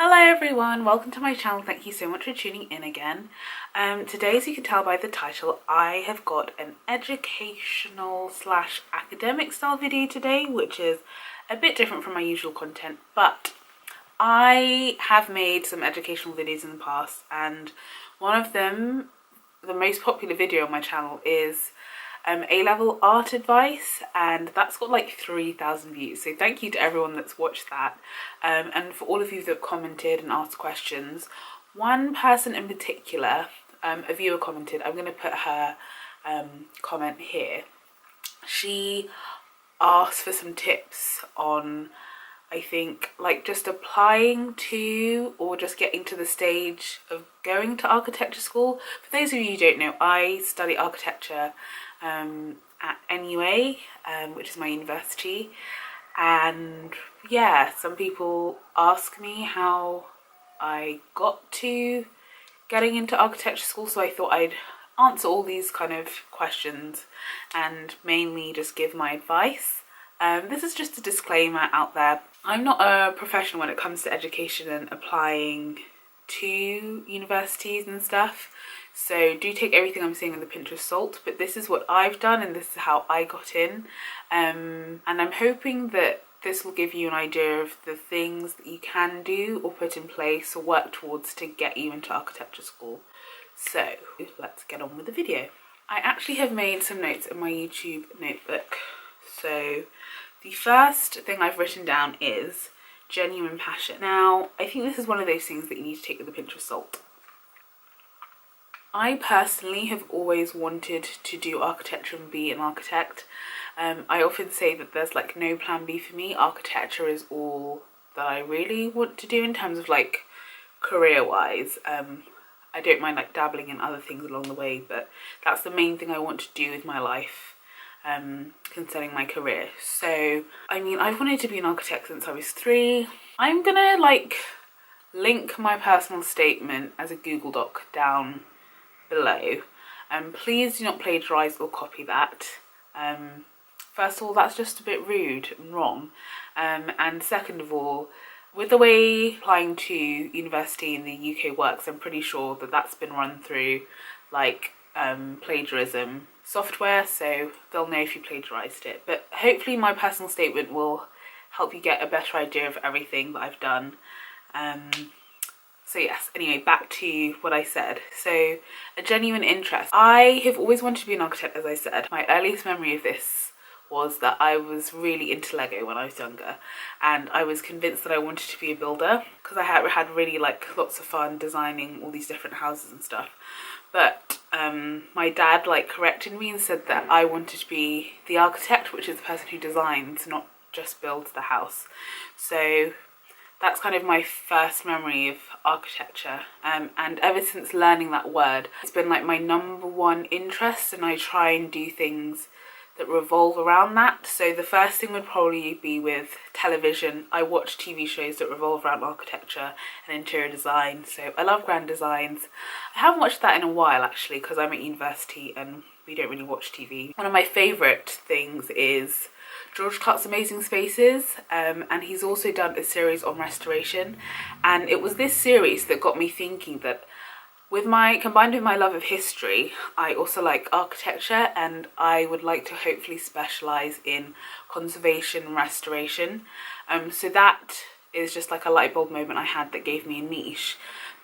Hello everyone, welcome to my channel. Thank you so much for tuning in again. Today, as you can tell by the title, I have got an educational slash academic style video today, which is a bit different from my usual content, but I have made some educational videos in the past, and one of them, the most popular video on my channel, is A-level art advice, and that's got like 3,000 views, so thank you to everyone that's watched that, and for all of you that commented and asked questions. One person in particular, a viewer, commented. I'm going to put her comment here. She asked for some tips on, I think, like just applying to or just getting to the stage of going to architecture school. For those of you who don't know, I study architecture at NUA, which is my university, and yeah, some people ask me how I got to getting into architecture school, so I thought I'd answer all these kind of questions and mainly just give my advice. This is just a disclaimer out there. I'm not a professional when it comes to education and applying to universities and stuff, so do take everything I'm saying with a pinch of salt, but this is what I've done and this is how I got in, and I'm hoping that this will give you an idea of the things that you can do or put in place or work towards to get you into architecture school. So let's get on with the video. I actually have made some notes in my YouTube notebook. So the first thing I've written down is genuine passion. Now, I think this is one of those things that you need to take with a pinch of salt. I personally have always wanted to do architecture and be an architect. I often say that there's like no plan B for me. Architecture is all that I really want to do in terms of like career-wise. I don't mind like dabbling in other things along the way, but that's the main thing I want to do with my life concerning my career. So, I mean, I've wanted to be an architect since I was 3. I'm gonna like link my personal statement as a Google Doc down below. Please do not plagiarise or copy that. First of all, that's just a bit rude and wrong. And second of all, with the way applying to university in the UK works, I'm pretty sure that that's been run through like plagiarism software, so they'll know if you plagiarised it. But hopefully my personal statement will help you get a better idea of everything that I've done. So yes, anyway, back to what I said. So, a genuine interest. I have always wanted to be an architect, as I said. My earliest memory of this was that I was really into Lego when I was younger, and I was convinced that I wanted to be a builder because I had really like lots of fun designing all these different houses and stuff. But my dad like corrected me and said that I wanted to be the architect, which is the person who designs, not just builds the house. So that's kind of my first memory of architecture, and ever since learning that word, it's been like my number one interest, and I try and do things that revolve around that. So the first thing would probably be with television. I watch TV shows that revolve around architecture and interior design, so I love grand designs. I haven't watched that in a while actually because I'm at university and we don't really watch TV. One of my favourite things is George Clark's Amazing Spaces, and he's also done a series on restoration, and it was this series that got me thinking that combined with my love of history, I also like architecture, and I would like to hopefully specialise in conservation and restoration. So that is just like a light bulb moment I had that gave me a niche.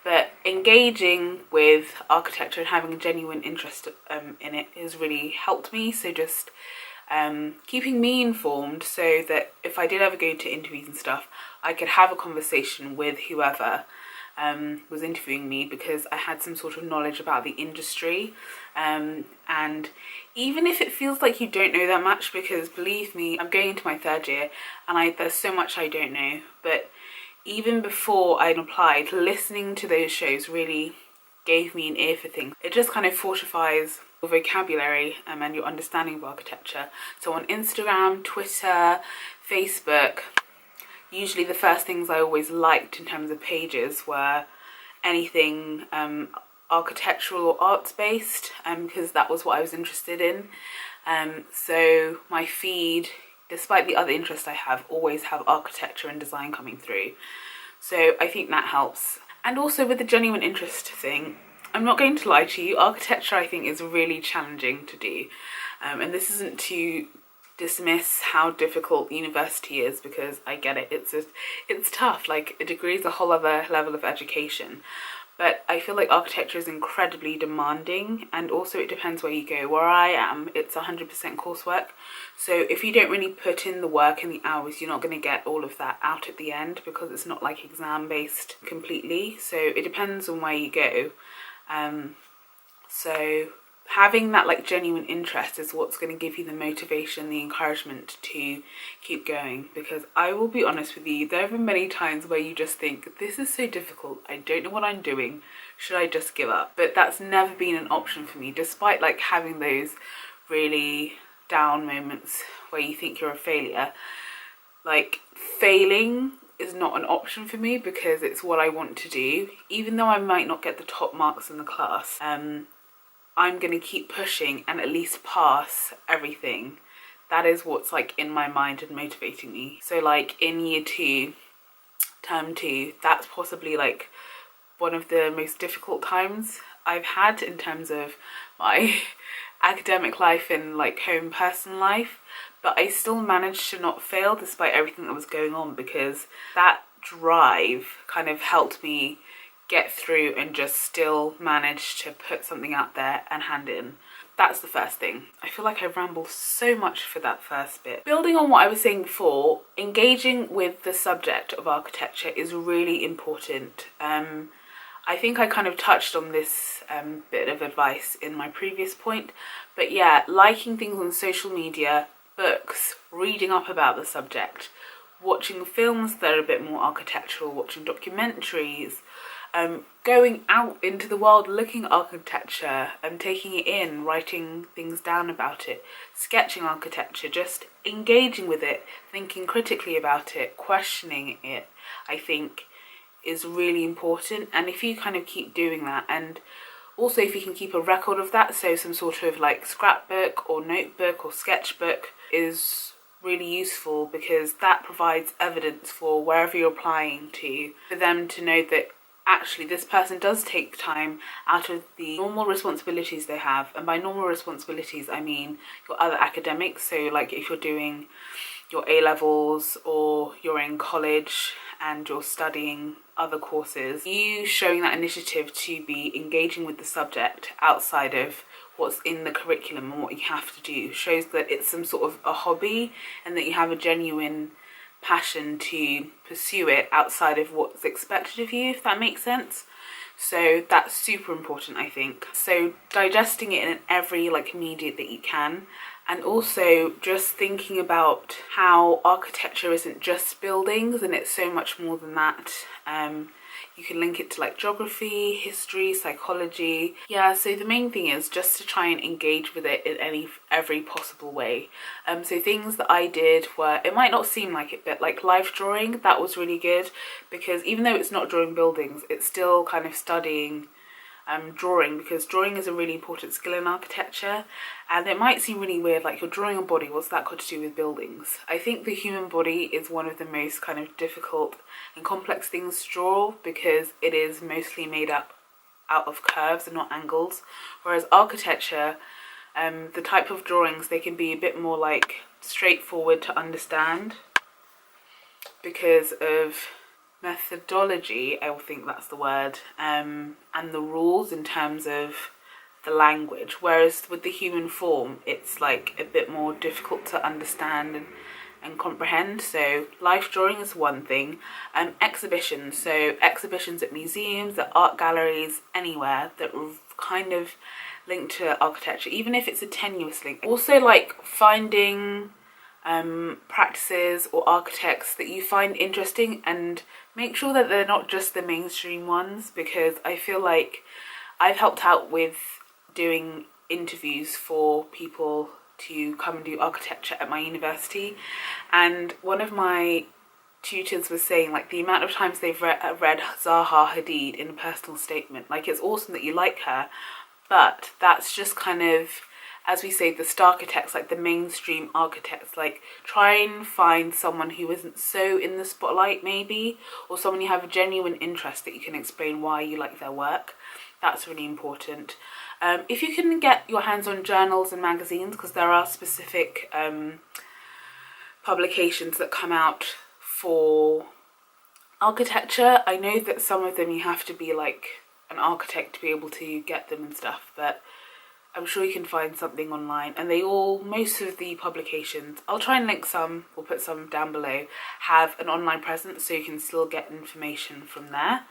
But engaging with architecture and having a genuine interest in it has really helped me. So just keeping me informed so that if I did ever go to interviews and stuff, I could have a conversation with whoever was interviewing me, because I had some sort of knowledge about the industry, and even if it feels like you don't know that much, because believe me, I'm going into my 3rd year and there's so much I don't know, but even before I applied, listening to those shows really gave me an ear for things. It just kind of fortifies your vocabulary and your understanding of architecture. So on Instagram, Twitter, Facebook, usually the first things I always liked in terms of pages were anything architectural or arts based, because that was what I was interested in. So my feed, despite the other interests I have, always have architecture and design coming through. So I think that helps. And also with the genuine interest thing, I'm not going to lie to you, architecture I think is really challenging to do. And this isn't to dismiss how difficult university is, because I get it, it's tough, like a degree is a whole other level of education. But I feel like architecture is incredibly demanding, and also it depends where you go. Where I am, it's 100% coursework. So if you don't really put in the work and the hours, you're not going to get all of that out at the end, because it's not like exam based completely. So it depends on where you go. So having that like genuine interest is what's going to give you the motivation, the encouragement to keep going. Because I will be honest with you, there have been many times where you just think, this is so difficult, I don't know what I'm doing, should I just give up? But that's never been an option for me, despite like having those really down moments where you think you're a failure. Like, failing is not an option for me, because it's what I want to do. Even though I might not get the top marks in the class, I'm going to keep pushing and at least pass everything. That is what's like in my mind and motivating me. So like in year 2, term 2, that's possibly like one of the most difficult times I've had in terms of my academic life and like home personal life. But I still managed to not fail despite everything that was going on, because that drive kind of helped me get through and just still manage to put something out there and hand in. That's the first thing. I feel like I ramble so much for that first bit. Building on what I was saying before, engaging with the subject of architecture is really important. I think I kind of touched on this bit of advice in my previous point, but yeah, liking things on social media, books, reading up about the subject, watching films that are a bit more architectural, watching documentaries, going out into the world, looking at architecture and taking it in, writing things down about it, sketching architecture, just engaging with it, thinking critically about it, questioning it, I think is really important. And if you kind of keep doing that, and also if you can keep a record of that, so some sort of like scrapbook or notebook or sketchbook is really useful, because that provides evidence for wherever you're applying to, for them to know that actually this person does take time out of the normal responsibilities they have. And by normal responsibilities I mean your other academics, so like if you're doing your A-levels or you're in college and you're studying other courses, you showing that initiative to be engaging with the subject outside of what's in the curriculum and what you have to do shows that it's some sort of a hobby, and that you have a genuine passion to pursue it outside of what's expected of you, if that makes sense. So that's super important, I think. So digesting it in every like media that you can, and also just thinking about how architecture isn't just buildings and it's so much more than that. You can link it to like geography, history, psychology. Yeah, so the main thing is just to try and engage with it in every possible way. So things that I did were, it might not seem like it, but like life drawing, that was really good, because even though it's not drawing buildings, it's still kind of studying drawing, because drawing is a really important skill in architecture. And it might seem really weird, like you're drawing a body, what's that got to do with buildings? I think the human body is one of the most kind of difficult and complex things to draw, because it is mostly made up out of curves and not angles. Whereas architecture, the type of drawings, they can be a bit more like straightforward to understand because of methodology, I think that's the word, and the rules in terms of the language. Whereas with the human form, it's like a bit more difficult to understand and comprehend. So life drawing is one thing. Exhibitions, so exhibitions at museums, at art galleries, anywhere that kind of linked to architecture, even if it's a tenuous link. Also like finding practices or architects that you find interesting, and make sure that they're not just the mainstream ones, because I feel like I've helped out with doing interviews for people to come and do architecture at my university, and one of my tutors was saying like the amount of times they've read Zaha Hadid in a personal statement, like it's awesome that you like her, but that's just kind of as we say, the star architects, like the mainstream architects, like try and find someone who isn't so in the spotlight maybe, or someone you have a genuine interest that you can explain why you like their work. That's really important. If you can get your hands on journals and magazines, because there are specific publications that come out for architecture. I know that some of them you have to be like an architect to be able to get them and stuff, but I'm sure you can find something online. And most of the publications, I'll try and link some, or put some down below, have an online presence, so you can still get information from there.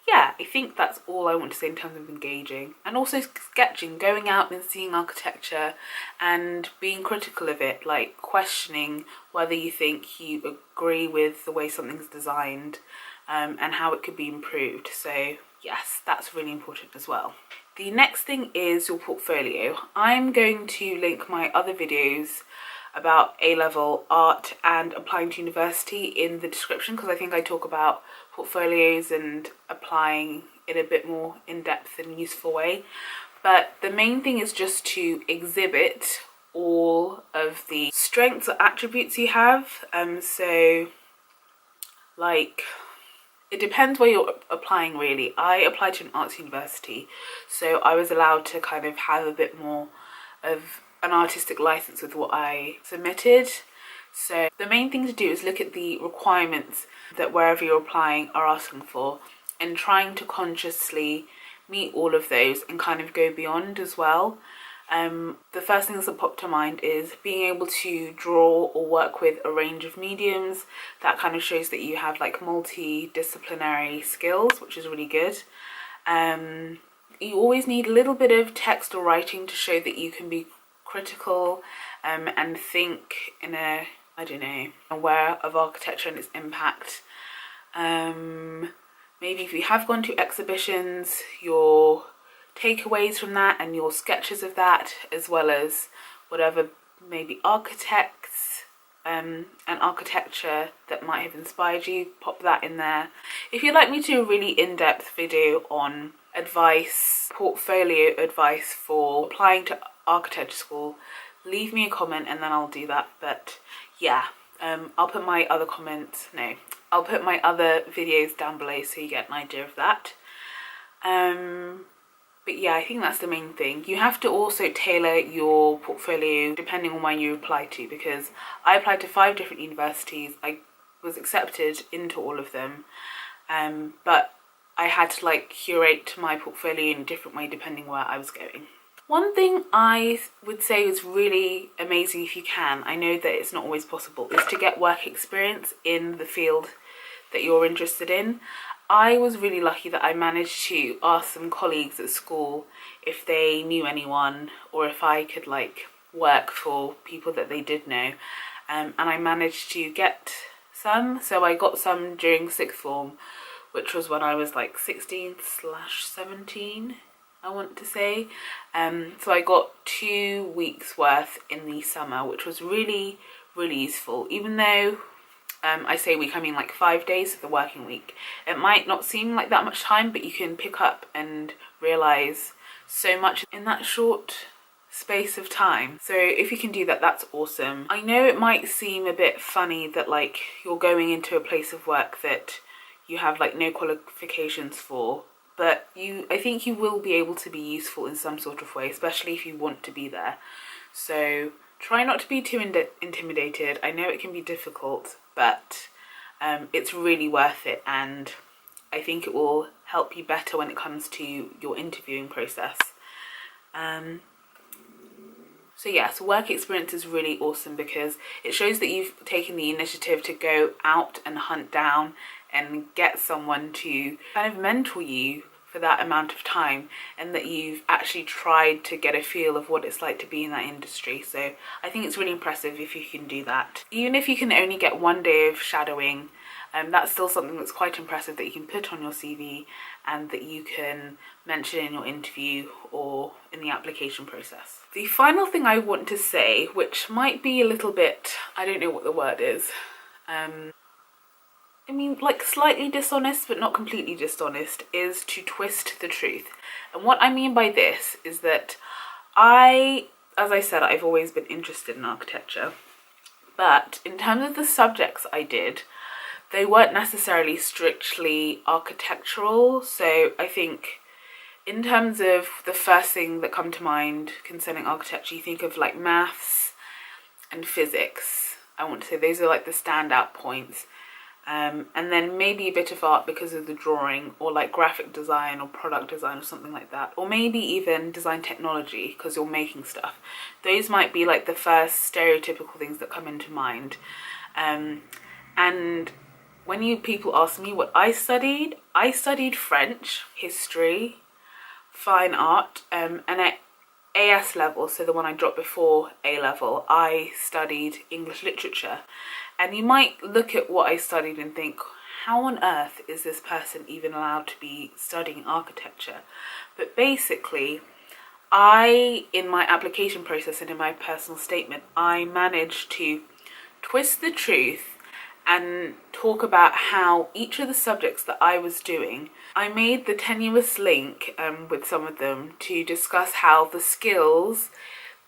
Yeah, I think that's all I want to say in terms of engaging. And also sketching, going out and seeing architecture and being critical of it, like questioning whether you think you agree with the way something's designed, and how it could be improved. So yes, that's really important as well. The next thing is your portfolio. I'm going to link my other videos about A-level art and applying to university in the description, because I think I talk about portfolios and applying in a bit more in-depth and useful way. But the main thing is just to exhibit all of the strengths or attributes you have. So like, it depends where you're applying really. I applied to an arts university, so I was allowed to kind of have a bit more of an artistic license with what I submitted. So the main thing to do is look at the requirements that wherever you're applying are asking for, and trying to consciously meet all of those and kind of go beyond as well. The first things that pop to mind is being able to draw or work with a range of mediums. That kind of shows that you have like multidisciplinary skills, which is really good. You always need a little bit of text or writing to show that you can be critical and think in a, I don't know, aware of architecture and its impact. Maybe if you have gone to exhibitions, your takeaways from that and your sketches of that, as well as whatever maybe architects and architecture that might have inspired you, pop that in there. If you'd like me to do a really in-depth video on advice, portfolio advice for applying to architecture school, leave me a comment and then I'll do that. But yeah, I'll put my other I'll put my other videos down below so you get an idea of that. But yeah, I think that's the main thing. You have to also tailor your portfolio depending on where you apply to, because I applied to 5 different universities. I was accepted into all of them, but I had to like curate my portfolio in a different way depending where I was going. One thing I would say is really amazing if you can, I know that it's not always possible, is to get work experience in the field that you're interested in. I was really lucky that I managed to ask some colleagues at school if they knew anyone or if I could like work for people that they did know, and I managed to get some. So I got some during 6th form, which was when I was like 16/17, I want to say. So I got 2 weeks worth in the summer, which was really, really useful. Even though I say week, I mean like 5 days of the working week. It might not seem like that much time, but you can pick up and realise so much in that short space of time. So if you can do that, that's awesome. I know it might seem a bit funny that like you're going into a place of work that you have like no qualifications for, but I think you will be able to be useful in some sort of way, especially if you want to be there. So try not to be too intimidated. I know it can be difficult, but it's really worth it, and I think it will help you better when it comes to your interviewing process. So yes, work experience is really awesome because it shows that you've taken the initiative to go out and hunt down and get someone to kind of mentor you for that amount of time, and that you've actually tried to get a feel of what it's like to be in that industry. So I think it's really impressive if you can do that. Even if you can only get 1 day of shadowing, that's still something that's quite impressive that you can put on your CV and that you can mention in your interview or in the application process. The final thing I want to say, which might be a little bit, I don't know what the word is, I mean, like slightly dishonest, but not completely dishonest, is to twist the truth. And what I mean by this is that I as I said, I've always been interested in architecture. But in terms of the subjects I did, they weren't necessarily strictly architectural. So I think in terms of the first thing that come to mind concerning architecture, you think of like maths and physics. I want to say those are like the standout points. And then maybe a bit of art because of the drawing, or like graphic design or product design or something like that. Or maybe even design technology because you're making stuff. Those might be like the first stereotypical things that come into mind. And when people ask me what I studied French, history, fine art, and at AS level, so the one I dropped before A level, I studied English literature. And you might look at what I studied and think, how on earth is this person even allowed to be studying architecture? But basically, in my application process and in my personal statement, I managed to twist the truth and talk about how each of the subjects that I was doing, I made the tenuous link with some of them to discuss how the skills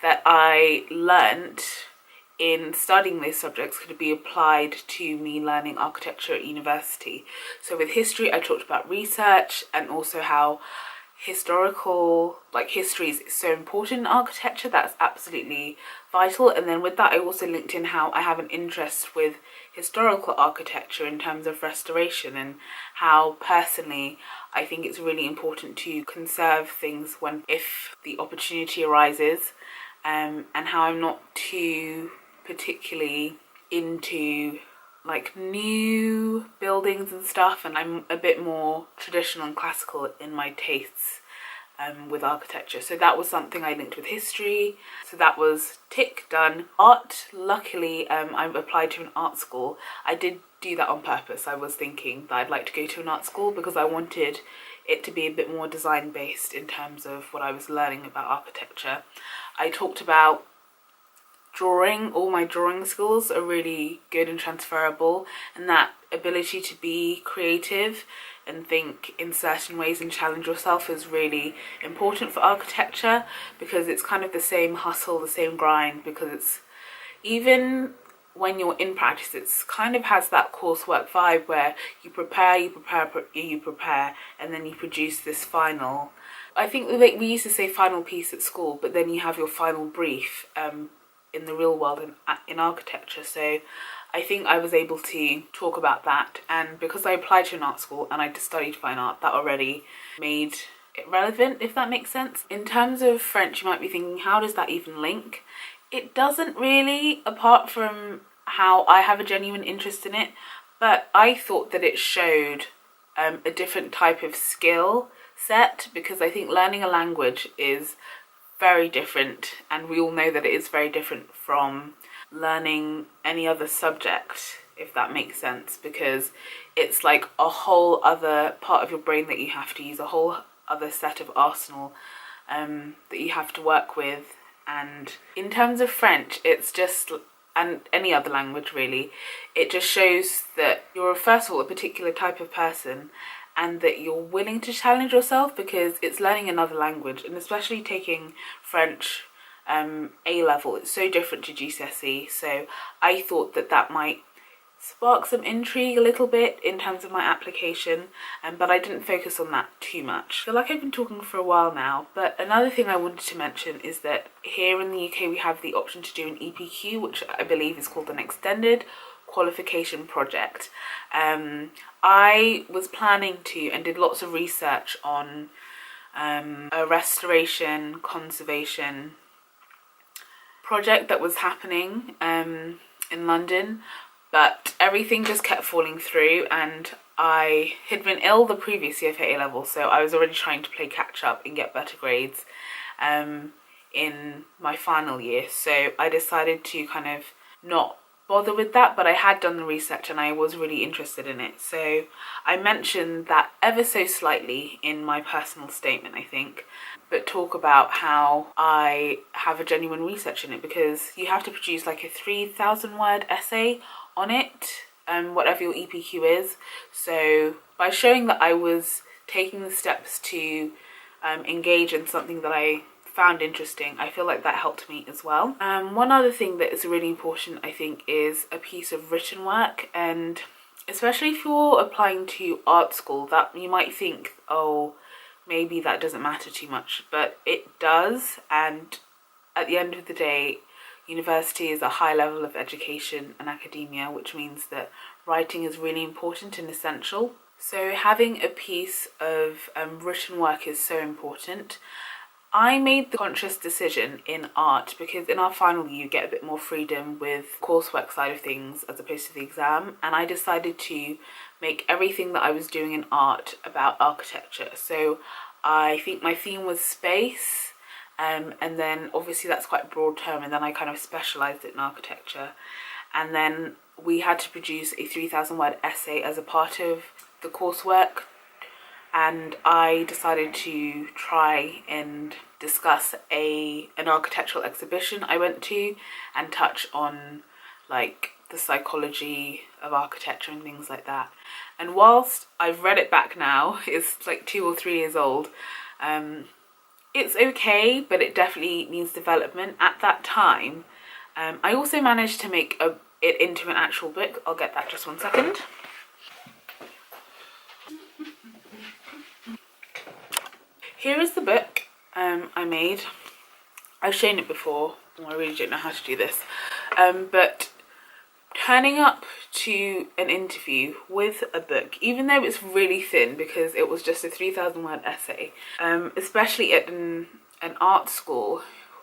that I learnt in studying those subjects could be applied to me learning architecture at university. So with history, I talked about research and also how history is so important in architecture. That's absolutely vital. And then with that, I also linked in how I have an interest with historical architecture in terms of restoration, and how personally I think it's really important to conserve things if the opportunity arises, and how I'm not too particularly into like new buildings and stuff, and I'm a bit more traditional and classical in my tastes with architecture. So that was something I linked with history. So that was tick, done. Art, luckily I applied to an art school. I did do that on purpose. I was thinking that I'd like to go to an art school because I wanted it to be a bit more design based in terms of what I was learning about architecture. I talked about drawing. All my drawing skills are really good and transferable, and that ability to be creative and think in certain ways and challenge yourself is really important for architecture, because it's kind of the same hustle, the same grind, because it's, even when you're in practice, it's kind of has that coursework vibe where you prepare, and then you produce this final, I think we used to say final piece at school, but then you have your final brief in the real world in architecture. So I think I was able to talk about that, and because I applied to an art school and I just studied fine art, that already made it relevant, if that makes sense. In terms of French, you might be thinking, how does that even link? It doesn't really, apart from how I have a genuine interest in it, but I thought that it showed a different type of skill set, because I think learning a language is very different, and we all know that it is very different from learning any other subject, if that makes sense, because it's like a whole other part of your brain that you have to use, a whole other set of arsenal that you have to work with. And in terms of French, it's just, and any other language really, it just shows that you're first of all a particular type of person, and that you're willing to challenge yourself, because it's learning another language, and especially taking French A level, it's so different to GCSE. So I thought that might spark some intrigue a little bit in terms of my application, but I didn't focus on that too much. I feel like I've been talking for a while now, but another thing I wanted to mention is that here in the UK we have the option to do an EPQ, which I believe is called an extended qualification project. I was planning to, and did lots of research on a restoration conservation project that was happening in London, but everything just kept falling through, and I had been ill the previous year for A level, so I was already trying to play catch up and get better grades in my final year. So I decided to kind of not bother with that, but I had done the research and I was really interested in it. So I mentioned that ever so slightly in my personal statement, I think, but talk about how I have a genuine research in it, because you have to produce like a 3,000 word essay on it, whatever your EPQ is. So by showing that I was taking the steps to engage in something that I found interesting. I feel like that helped me as well. One other thing that is really important, I think, is a piece of written work. And especially if you're applying to art school, that you might think, oh, maybe that doesn't matter too much, but it does. And at the end of the day, university is a high level of education and academia, which means that writing is really important and essential. So having a piece of written work is so important. I made the conscious decision in art because in our final year you get a bit more freedom with coursework side of things as opposed to the exam, and I decided to make everything that I was doing in art about architecture. So I think my theme was space, and then obviously that's quite a broad term, and then I kind of specialised it in architecture. And then we had to produce a 3,000 word essay as a part of the coursework, and I decided to try and discuss an architectural exhibition I went to and touch on like the psychology of architecture and things like that. And whilst I've read it back now, it's like 2 or 3 years old, it's okay, but it definitely needs development. At that time, I also managed to make it into an actual book. I'll get that just 1 second. Here is the book I made. I've shown it before. I really don't know how to do this. But turning up to an interview with a book, even though it's really thin because it was just a 3,000 word essay, especially at an art school,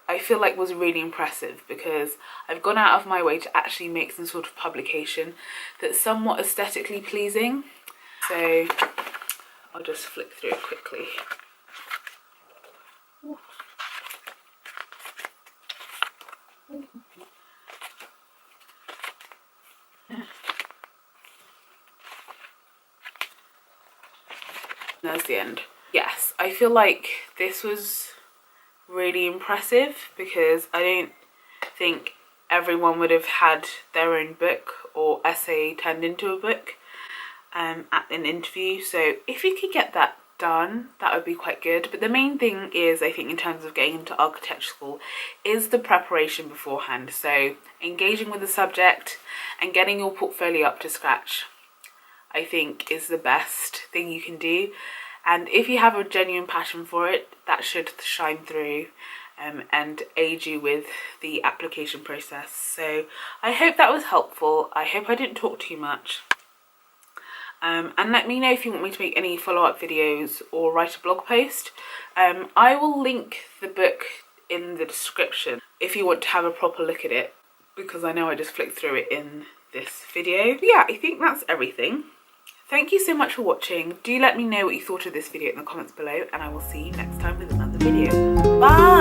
I feel like was really impressive because I've gone out of my way to actually make some sort of publication that's somewhat aesthetically pleasing. So I'll just flick through it quickly. There's the end. Yes, I feel like this was really impressive because I don't think everyone would have had their own book or essay turned into a book at an interview. So if you could get that done, that would be quite good. But the main thing is, I think, in terms of getting into architecture school, is the preparation beforehand. So engaging with the subject and getting your portfolio up to scratch, I think, is the best thing you can do. And if you have a genuine passion for it, that should shine through and aid you with the application process. So I hope that was helpful. I hope I didn't talk too much. And let me know if you want me to make any follow-up videos or write a blog post. I will link the book in the description if you want to have a proper look at it, because I know I just flicked through it in this video. But yeah, I think that's everything. Thank you so much for watching. Do let me know what you thought of this video in the comments below, and I will see you next time with another video. Bye!